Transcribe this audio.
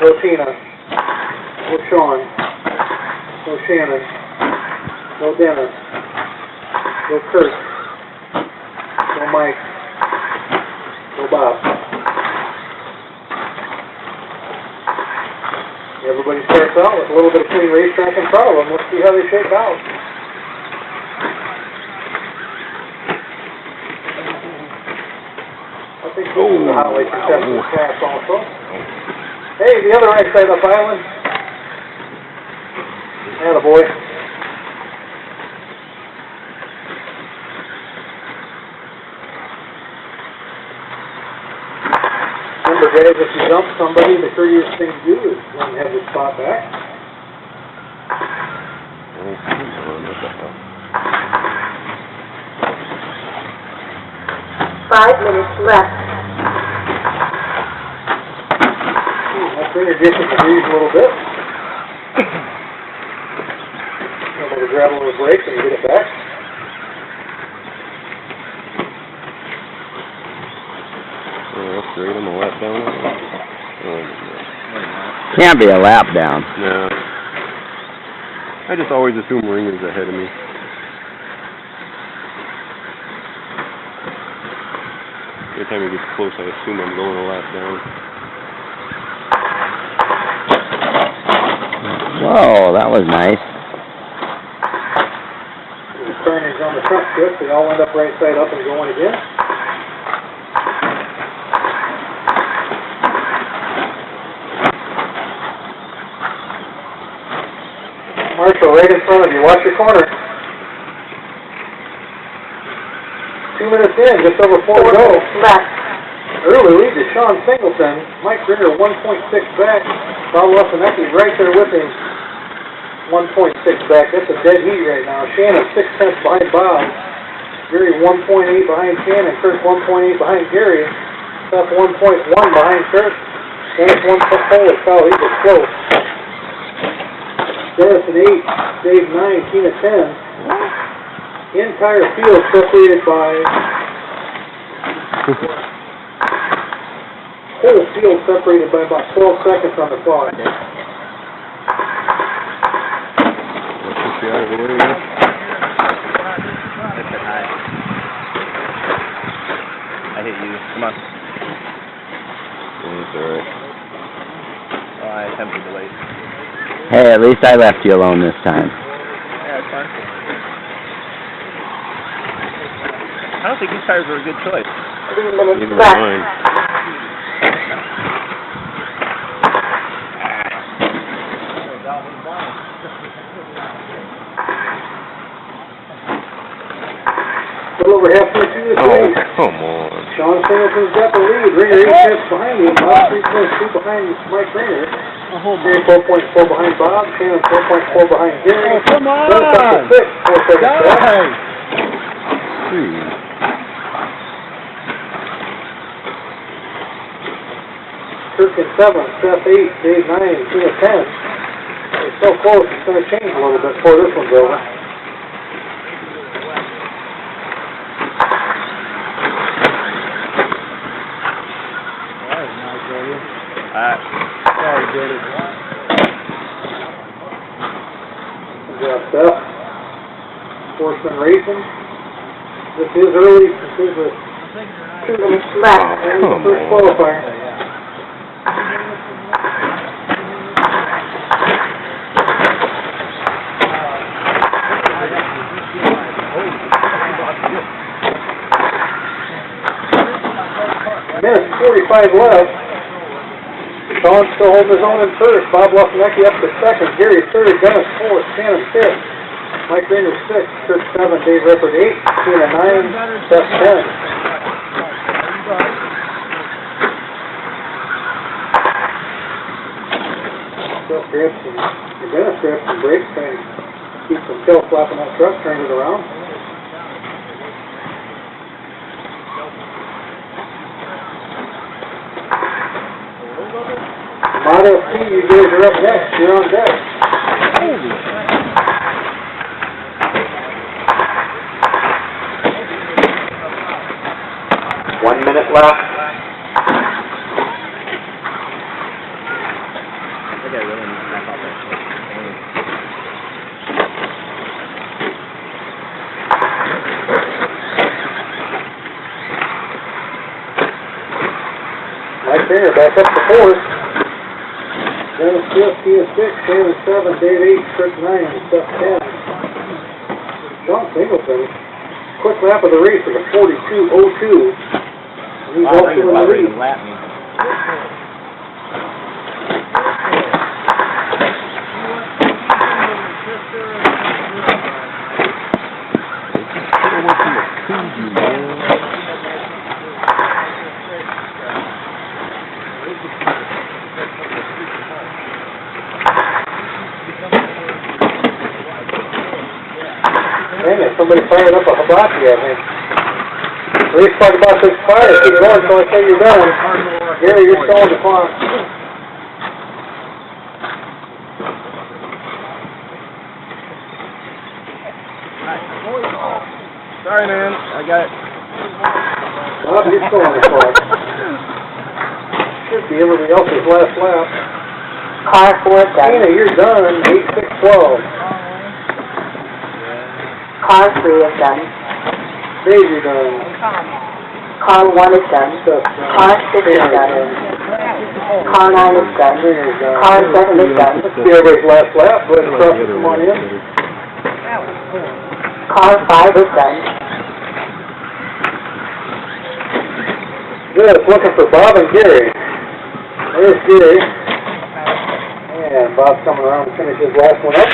No Tina. No Sean. No Shannon. No Dennis. No Kurt. No Mike. No Bob. Everybody starts out with a little bit of clean racetrack in front of them. Let's see how they shake out. I think this is the highway contestant class also. Hey, the other right side up island. Attaboy. Remember, guys, if you dump somebody, the courteous thing to do is let them have the spot back. Five minutes left. That Granger gets it to breeze a little bit. Able to grab a little break and get it back. That's great on the lap down. Can't be a lap down. No. I just always assume Ringer's ahead of me. Every time he gets close, I assume I'm going a lap down. Whoa, that was nice. The turnings on the front strip, they all end up right side up and going again. Marshall, right in front of you. Watch your corner. 2 minutes in, just over 4 to go. Left. Early lead to Sean Singleton. Mike Granger 1.6 back. Bob Lesinecki right there with him. 1.6 back. That's a dead heat right now. Shannon 6/10 behind Bob. Gary 1.8 behind Shannon. Kurt 1.8 behind Gary. Seth 1.1 behind Kurt. Dennis 1.4. Holy cow, he was close. Dennis an 8, Dave 9, Tina 10. Entire field separated by whole field separated by about 12 seconds on the clock. Let's push you out of the way now. That's it high. I hit you. Come on. That's alright. Oh, I attempted to wait. Hey, at least I left you alone this time. Yeah, it's fine. I don't think these tires were a good choice. 3 minutes Neither left. mine. A little over halfway through this race. Come on. Sean Singleton's got the lead. Ringer 8 behind him. Bob 3.2 behind Mike Granger. Gary 4.4 behind Bob. Shannon 4.4 behind Gary. Oh, come on! Dennis up to 6, 4 seconds back. Kirk in 7, Seth 8, Dave 9, Tina 10. It's so close, it's going to change a little bit before this one's over. Sorry, did it. We got Seth, Horseman Racing. This is early. This is a 2 minutes left. and the first qualifier. Minute 45 left. Sean still holding his own in first. Bob Lesinecki up to second. Gary third. Dennis fourth. Shannon fifth. Mike Granger 6, Kurt 7, Dave Rippert 8, Tina 9, Seth 10. Seth grabs some, Dennis grabs some brakes, trying to keep some tail flapping that truck, turn it around. Model C, you guys are up next. You're on deck. 1 minute left. Granger back up to fourth. Dennis 5th, he is 6th, Shannon 7th, Dave 8th, Chris 9th, Seth 10th. Sean Singleton, quick lap of the race with a 42.02. He's also in the lead. Lap me. Dang it, somebody fired up a hibachi, I think. Race talk about this fire. Keep going until I say you're done. Gary, you're still on the clock. Sorry, man. I got it. Bob, you're still on the clock. Should be everybody else's last lap. Car 4 done. Tina, you're done. 8-6-12. Car 3 is done. Dave, you're done. Car 1 is done. Car 6 is done. Car 9 is done. Gringer's done. Car 7 is done. Let's see everybody's last lap. Go ahead and cross it. Come on in. Car 5 is done. Good. Looking for Bob and Gary. There's Gary. And Bob's coming around to finish his last one up.